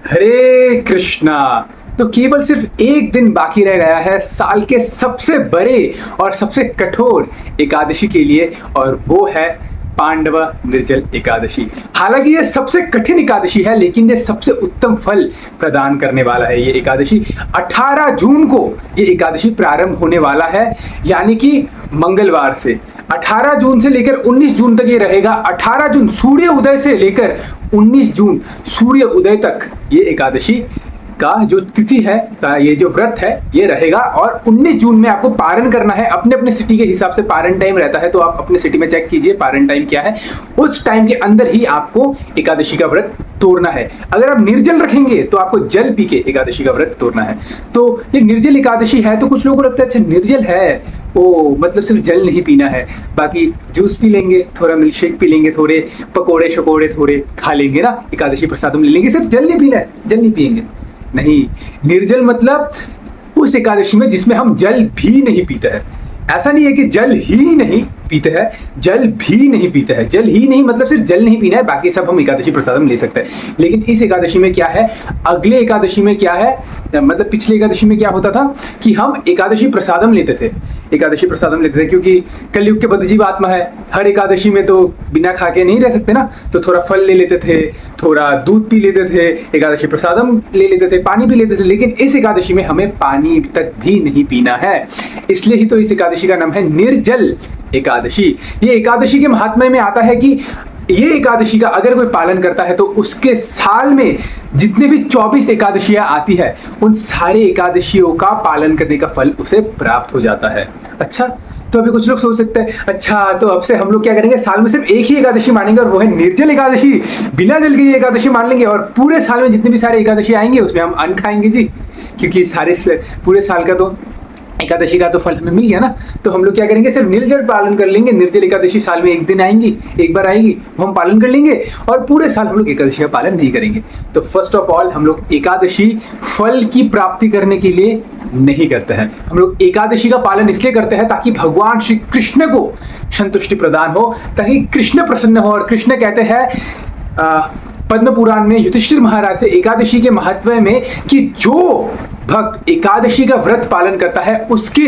हरे कृष्णा। तो केवल सिर्फ एक दिन बाकी रह गया है साल के सबसे बड़े और सबसे कठोर एकादशी के लिए, और वो है पांडव निर्जल एकादशी। हालांकि ये सबसे कठिन एकादशी है, लेकिन ये सबसे उत्तम फल प्रदान करने वाला है। ये एकादशी 18 जून को ये एकादशी प्रारंभ होने वाला है, यानी कि मंगलवार से। 18 जून से लेकर 19 जून तक ये रहेगा। 18 जून सूर्य उदय से लेकर 19 जून सूर्य उदय तक ये एकादशी का जो तिथि है, ये जो व्रत है, ये रहेगा। और 19 जून में आपको पारण करना है। अपने अपने सिटी के हिसाब से पारण टाइम रहता है, तो आप अपने सिटी में चेक कीजिए पारण टाइम क्या है। उस टाइम के अंदर ही आपको एकादशी का व्रत तोड़ना है। अगर आप निर्जल रखेंगे तो आपको जल पी के एकादशी का व्रत तोड़ना है। तो ये निर्जल एकादशी है, तो कुछ लोगों को लगता है अच्छा निर्जल है, ओ मतलब सिर्फ जल नहीं पीना है, बाकी जूस पी लेंगे, थोड़ा मिल्क शेक पी लेंगे, थोड़े पकोड़े शकोड़े थोड़े खा लेंगे ना, एकादशी प्रसादम ले लेंगे, सिर्फ जल नहीं पीना है, जल नहीं पियेंगे। नहीं, निर्जल मतलब उस एकादशी में जिसमें हम जल भी नहीं पीते हैं। ऐसा नहीं है कि जल ही नहीं पीते हैं, जल भी नहीं पीते हैं। जल ही नहीं मतलब सिर्फ जल नहीं पीना है, बाकी सब हम एकादशी प्रसादम ले सकते हैं। लेकिन इस एकादशी में क्या है, अगले एकादशी में क्या है, मतलब पिछले एकादशी में क्या होता था कि हम एकादशी प्रसादम लेते थे। एकादशी प्रसादम लेते थे क्योंकि कलयुग के बद्धजीव आत्मा है, हर एकादशी में तो बिना खा के नहीं रह सकते ना, तो थोड़ा फल ले लेते थे, थोड़ा दूध पी लेते थे, एकादशी प्रसादम ले लेते थे, पानी पी लेते थे। लेकिन इस एकादशी में हमें पानी तक भी नहीं पीना है। इसलिए ही तो इस एकादशी का नाम है निर्जल एकादशी। ये एकादशी के महात्म्य में आता है कि ये एकादशी का अगर कोई पालन करता है तो उसके साल में जितने भी 24 एकादशियां आती है, उन सारे एकादशियों का पालन करने का फल उसे प्राप्त हो जाता है। अच्छा, तो अभी कुछ लोग सोच सकते हैं अच्छा तो अब से हम लोग क्या करेंगे, साल में सिर्फ एक ही एकादशी मानेंगे और वो है निर्जल एकादशी, बिना जल के ये एकादशी मान लेंगे और पूरे साल में जितने भी सारे एकादशी आएंगे उसमें हम अन्न खाएंगे जी, क्योंकि पूरे साल का तो एकादशी का तो फल हमें मिल गया ना। तो हम लोग क्या करेंगे, सिर्फ निर्जल पालन कर लेंगे। निर्जल एकादशी साल में एक दिन आएंगी, एक बार आएगी, वो हम पालन कर लेंगे और पूरे साल हम लोग एकादशी का पालन नहीं करेंगे। तो फर्स्ट ऑफ ऑल हम लोग एकादशी फल की प्राप्ति करने के लिए नहीं करते हैं। हम लोग एकादशी का पालन इसलिए करते हैं ताकि भगवान श्री कृष्ण को संतुष्टि प्रदान हो, ताकि कृष्ण प्रसन्न हो। और कृष्ण कहते हैं पद्म पुराण में युधिष्ठिर महाराज से एकादशी के महत्व में कि जो भक्त एकादशी का व्रत पालन करता है उसके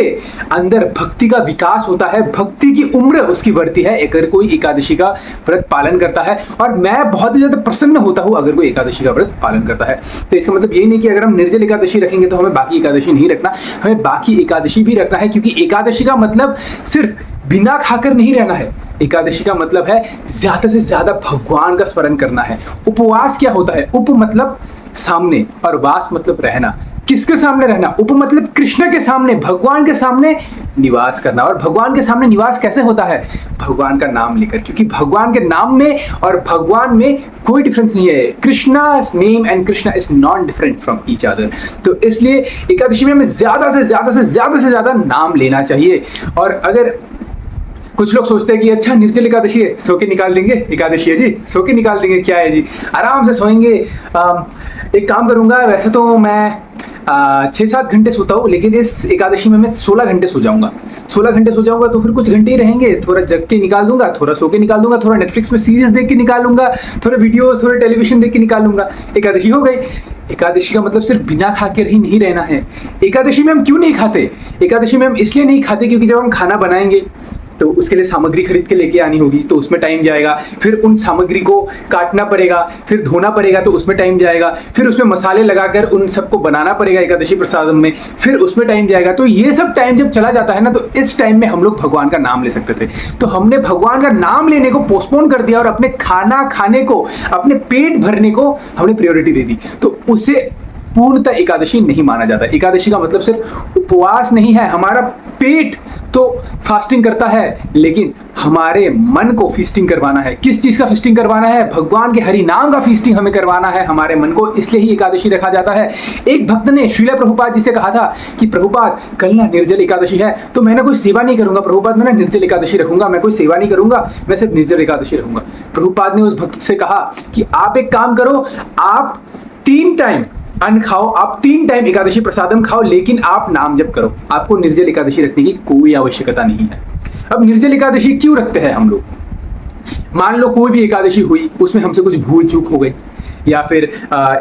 अंदर भक्ति का विकास होता है, भक्ति की उम्र उसकी बढ़ती है अगर कोई एकादशी का व्रत पालन करता है। और मैं बहुत ही ज्यादा प्रसन्न होता हूं अगर कोई एकादशी का व्रत पालन करता है। तो इसका मतलब ये नहीं कि अगर हम निर्जल एकादशी रखेंगे तो हमें बाकी एकादशी नहीं रखना, हमें बाकी एकादशी भी रखना है, क्योंकि एकादशी का मतलब सिर्फ बिना खाकर नहीं रहना है। एकादशी का मतलब है ज्यादा से ज्यादा भगवान का स्मरण करना है। उपवास क्या होता है, उप मतलब सामने और वास मतलब रहना। किसके सामने रहना, उप मतलब कृष्ण के सामने, भगवान के सामने निवास करना। और भगवान के सामने निवास कैसे होता है, भगवान का नाम लेकर, क्योंकि भगवान के नाम में और भगवान में कोई डिफरेंस नहीं है। Krishna's name and Krishna is not different from each other. तो इसलिए एकादशी में हमें ज्यादा से ज्यादा नाम लेना चाहिए। और अगर कुछ लोग सोचते हैं कि अच्छा निर्जल एकादशी है, सो के निकाल देंगे, एकादशी है जी सो के निकाल देंगे, क्या है जी आराम से सोएंगे। एक काम करूंगा, वैसे तो मैं 6-7 घंटे सोता हूँ, लेकिन इस एकादशी में मैं 16 घंटे सो जाऊंगा। 16 घंटे सो जाऊंगा तो फिर कुछ घंटे ही रहेंगे, थोड़ा जग के निकाल दूंगा, थोड़ा सो के निकाल दूंगा, थोड़ा नेटफ्लिक्स में सीरीज देख के निकालूंगा, थोड़े वीडियो थोड़े टेलीविजन देख के निकालूंगा, एकादशी हो गई। एकादशी का मतलब सिर्फ बिना खा कर ही नहीं रहना है। एकादशी में हम क्यों नहीं खाते, एकादशी में हम इसलिए नहीं खाते क्योंकि जब हम खाना बनाएंगे तो उसके लिए सामग्री खरीद के लेके आनी होगी, तो उसमें टाइम जाएगा, फिर उन सामग्री को काटना पड़ेगा, फिर धोना पड़ेगा, तो उसमें टाइम जाएगा, फिर उसमें मसाले लगाकर उन सबको बनाना पड़ेगा एकादशी प्रसादम में, फिर उसमें टाइम जाएगा। तो ये सब टाइम जब चला जाता है ना, तो इस टाइम में हम लोग भगवान का नाम ले सकते थे। तो हमने भगवान का नाम लेने को पोस्टपोन कर दिया और अपने खाना खाने को, अपने पेट भरने को हमने प्रायोरिटी दे दी। तो उसे पूर्णतः एकादशी नहीं माना जाता। एकादशी का मतलब सिर्फ उपवास नहीं है, हमारा पेट तो फास्टिंग करता है, लेकिन हमारे मन को फीस्टिंग करवाना है। किस चीज का फीस्टिंग करवाना है, भगवान के हरि नाम का फीस्टिंग हमें करवाना है हमारे मन को, इसलिए ही एकादशी रखा जाता है। एक भक्त ने श्रील प्रभुपाद जी से कहा था कि प्रभुपाद कल ना निर्जल एकादशी है, तो मैं ना कोई सेवा नहीं करूंगा प्रभुपाद, मैं ना निर्जल एकादशी रखूंगा, मैं कोई सेवा नहीं करूंगा, मैं सिर्फ निर्जल एकादशी रखूंगा। प्रभुपाद ने उस भक्त से कहा कि आप एक काम करो, आप 3 टाइम अन्न खाओ, आप 3 टाइम एकादशी प्रसादम खाओ, लेकिन आप नाम जप करो, आपको निर्जल एकादशी रखने की कोई आवश्यकता नहीं है। अब निर्जल एकादशी क्यों रखते हैं हम लोग, मान लो कोई भी एकादशी हुई, उसमें हमसे कुछ भूल चूक हो गई, या फिर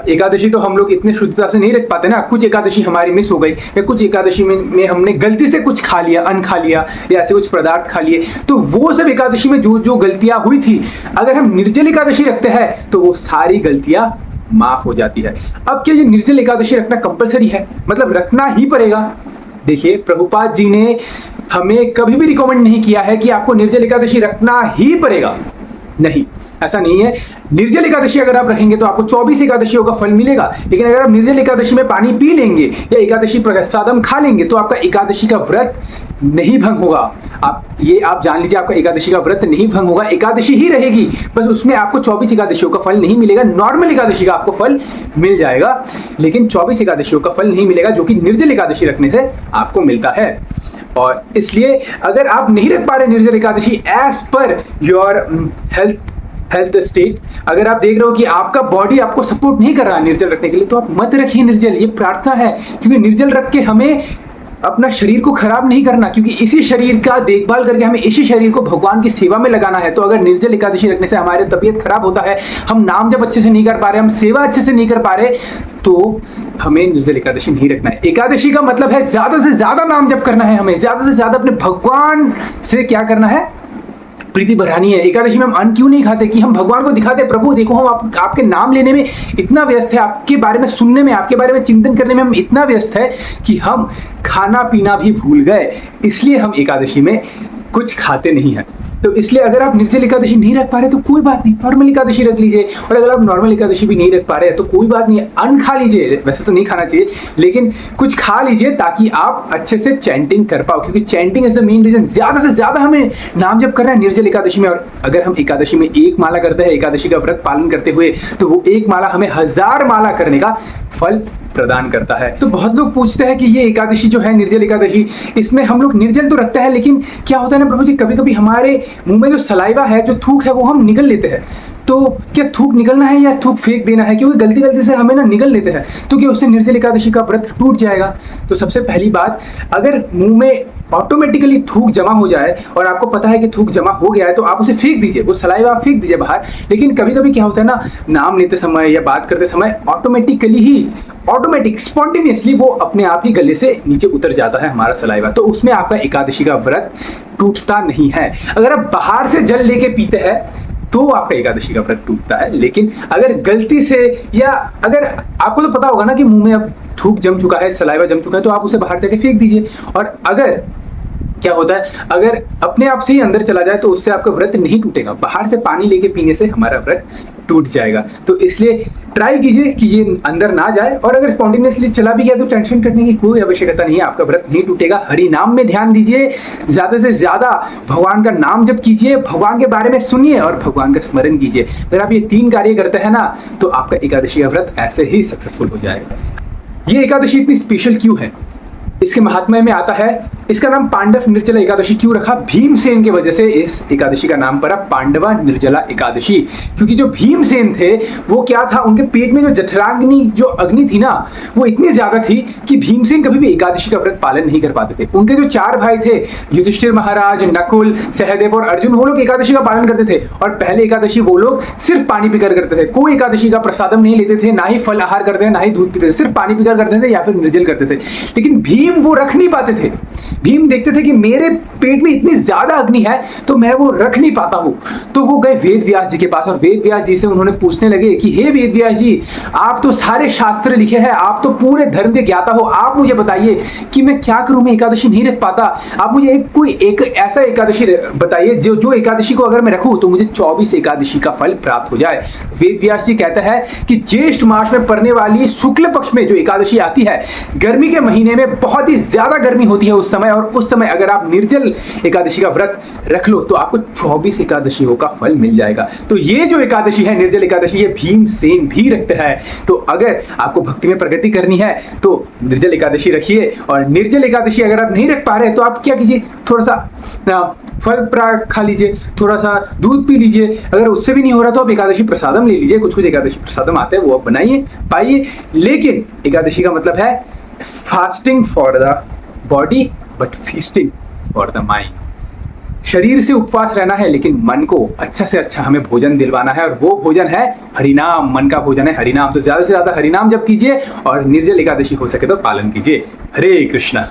एकादशी तो हम लोग इतने शुद्धता से नहीं रख पाते ना, कुछ एकादशी हमारी मिस हो गई या कुछ एकादशी में हमने गलती से कुछ खा लिया, अन्न खा लिया या ऐसे कुछ पदार्थ खा लिए, तो वो सब एकादशी में जो जो गलतियां हुई थी, अगर हम निर्जल एकादशी रखते हैं तो वो सारी गलतियां माफ हो जाती है। अब क्या ये निर्जल एकादशी रखना कंपलसरी है, मतलब रखना ही पड़ेगा? देखिए, प्रभुपाद जी ने हमें कभी भी रिकमेंड नहीं किया है कि आपको निर्जल एकादशी रखना ही पड़ेगा, नहीं, ऐसा नहीं है। निर्जल एकादशी अगर आप रखेंगे तो आपको 24 एकादशियों का फल मिलेगा, लेकिन अगर आप निर्जल एकादशी में पानी पी लेंगे या एकादशी प्रसादम खा लेंगे तो आपका एकादशी का व्रत नहीं भंग होगा। आप जान लीजिए, आपका एकादशी का व्रत नहीं भंग होगा, एकादशी ही रहेगी, बस उसमें आपको 24 एकादशियों का फल नहीं मिलेगा। नॉर्मल एकादशी का आपको फल मिल जाएगा, लेकिन 24 एकादशियों का फल नहीं मिलेगा, जो कि निर्जल एकादशी रखने से आपको मिलता है। और इसलिए अगर आप नहीं रख पा रहे Nirjala Ekadashi as per your health state, अगर आप देख रहे हो कि आपका बॉडी आपको सपोर्ट नहीं कर रहा है निर्जल रखने के लिए, तो आप मत रखिए निर्जल। ये प्रार्थना है, क्योंकि निर्जल रख के हमें अपना शरीर को खराब नहीं करना, क्योंकि इसी शरीर का देखभाल करके हमें इसी शरीर को भगवान की सेवा में लगाना है। तो अगर निर्जल एकादशी रखने से हमारी तबीयत खराब होता है, हम नाम जप अच्छे से नहीं कर पा रहे, हम सेवा अच्छे से नहीं कर पा रहे, तो हमें निर्जल एकादशी नहीं रखना है। एकादशी का मतलब है ज्यादा से ज्यादा नाम जप करना है, हमें ज्यादा से ज्यादा अपने भगवान से क्या करना है, प्रीति बढ़ानी है। एकादशी में हम अन्न क्यों नहीं खाते, कि हम भगवान को दिखाते, प्रभु देखो हम आपके नाम लेने में इतना व्यस्त है, आपके बारे में सुनने में, आपके बारे में चिंतन करने में हम इतना व्यस्त है कि हम खाना पीना भी भूल गए, इसलिए हम एकादशी में कुछ खाते नहीं हैं। तो इसलिए अगर आप निर्जल एकादशी नहीं रख पा रहे तो कोई बात नहीं, नॉर्मल एकादशी रख लीजिए। और अगर आप नॉर्मल एकादशी भी नहीं रख पा रहे तो कोई बात नहीं, अन्न खा लीजिए, वैसे तो नहीं खाना चाहिए, लेकिन कुछ खा लीजिए ताकि आप अच्छे से चैंटिंग कर पाओ, क्योंकि chanting is the main reason. ज्यादा से ज्यादा हमें नाम जप करना है निर्जल एकादशी में। और अगर हम एकादशी में एक माला करते हैं, एकादशी का व्रत पालन करते हुए, तो वो एक माला हमें 1000 माला करने का फल प्रदान करता है। तो बहुत लोग पूछते हैं कि ये एकादशी जो है निर्जल एकादशी, इसमें हम लोग निर्जल तो रखते हैं, लेकिन क्या होता है ना प्रभु जी, कभी कभी हमारे मुंह में जो सलाइवा है, जो थूक है, वो हम निगल लेते हैं। तो क्या थूक निकलना है या थूक फेंक देना है, क्योंकि गलती गलती से हमें ना निगल लेते हैं, तो क्या उससे निर्जल एकादशी का व्रत टूट जाएगा? तो सबसे पहली बात, अगर मुंह में ऑटोमेटिकली थूक जमा हो जाए और आपको पता है कि थूक जमा हो गया है, तो आप उसे फेंक दीजिए, वो सलाइवा आप फेंक दीजिए बाहर। लेकिन कभी कभी क्या होता है ना, नाम लेते समय या बात करते समय ऑटोमेटिक स्पॉन्टेनियसली वो अपने आप ही गले से नीचे उतर जाता है हमारा सलाइवा, तो उसमें आपका एकादशी का व्रत टूटता नहीं है। अगर आप बाहर से जल लेके पीते हैं तो आपका एकादशी का व्रत टूटता है, लेकिन अगर गलती से, या अगर आपको तो पता होगा ना कि मुंह में अब थूक जम चुका है, सलाइवा जम चुका है, तो आप उसे बाहर जाके फेंक दीजिए। और अगर क्या होता है, अगर अपने आप से ही अंदर चला जाए तो उससे आपका व्रत नहीं टूटेगा, बाहर से पानी लेके पीने से हमारा व्रत टूट जाएगा। तो इसलिए ट्राई कीजिए कि ये अंदर ना जाए, और अगर स्पॉन्टेनियसली चला भी गया तो टेंशन करने की कोई आवश्यकता नहीं है, आपका व्रत नहीं टूटेगा। हरि नाम में ध्यान दीजिए, ज्यादा से ज्यादा भगवान का नाम जप कीजिए, भगवान के बारे में सुनिए और भगवान का स्मरण कीजिए। अगर आप ये 3 कार्य करते हैं ना, तो आपका एकादशी का व्रत ऐसे ही सक्सेसफुल हो जाएगा। ये एकादशी इतनी स्पेशल क्यों है, इसके महात्म्य में आता है, इसका नाम पांडव निर्जला एकादशी क्यों रखा? भीमसेन की वजह से इस एकादशी का नाम पड़ा पांडवा निर्जला एकादशी। क्योंकि जो भीमसेन थे वो क्या था, उनके पेट में जो जठराग्नि जो अग्नि थी ना, वो इतनी ज्यादा थी कि भीमसेन कभी भी एकादशी का व्रत पालन नहीं कर पाते थे। उनके जो 4 भाई थे, युधिष्ठिर महाराज, नकुल, सहदेव और अर्जुन, वो लोग एकादशी का पालन करते थे। और पहले एकादशी वो लोग सिर्फ पानी पीकर करते थे, कोई एकादशी का प्रसादम नहीं लेते थे, ना ही फल आहार करते थे, ना ही दूध पीते थे, सिर्फ पानी पीकर करते थे या फिर निर्जल करते थे। लेकिन भीम वो रख नहीं पाते थे। भीम देखते थे कि मेरे पेट में इतनी ज्यादा अग्नि है तो मैं वो रख नहीं पाता हूं। तो वो गए वेद व्यास जी के पास और वेद व्यास जी से उन्होंने पूछने लगे कि हे वेद व्यास जी, आप तो सारे शास्त्र लिखे हैं, आप तो पूरे धर्म के ज्ञाता हो, आप मुझे बताइए कि मैं क्या करूं, मैं एकादशी नहीं रख पाता। आप मुझे कोई ऐसा एकादशी बताइए जो एकादशी को अगर मैं रखूं तो मुझे 24 एकादशी का फल प्राप्त हो जाए। वेद व्यास जी कहते हैं कि ज्येष्ठ मास में पड़ने वाली शुक्ल पक्ष में जो एकादशी आती है, गर्मी के महीने में बहुत ही ज्यादा गर्मी होती है उस समय, और उस समय अगर आप निर्जल एकादशी का व्रत रख लो तो आपको 24 एकादशियों का फल मिल जाएगा। तो ये जो एकादशी है निर्जल एकादशी, ये भीमसेन भी रखते हैं। तो अगर आपको भक्ति में प्रगति करनी है तो निर्जल एकादशी रखिए। और निर्जल एकादशी अगर आप नहीं रख पा रहे तो आप क्या कीजिए, थोड़ा सा फल खा लीजिए, थोड़ा सा दूध पी लीजिए। अगर उससे भी नहीं हो रहा तो आप एकादशी प्रसादम ले लीजिए, कुछ एकादशी प्रसादम आते हैं वो आप बनाइए पाइए। लेकिन एकादशी का मतलब है fasting for the body but feasting for the mind. शरीर से उपवास रहना है, लेकिन मन को अच्छा से अच्छा हमें भोजन दिलवाना है, और वो भोजन है हरिनाम। मन का भोजन है हरिनाम। तो ज्यादा से ज्यादा हरिनाम जप कीजिए और निर्जल एकादशी हो सके तो पालन कीजिए। हरे कृष्णा।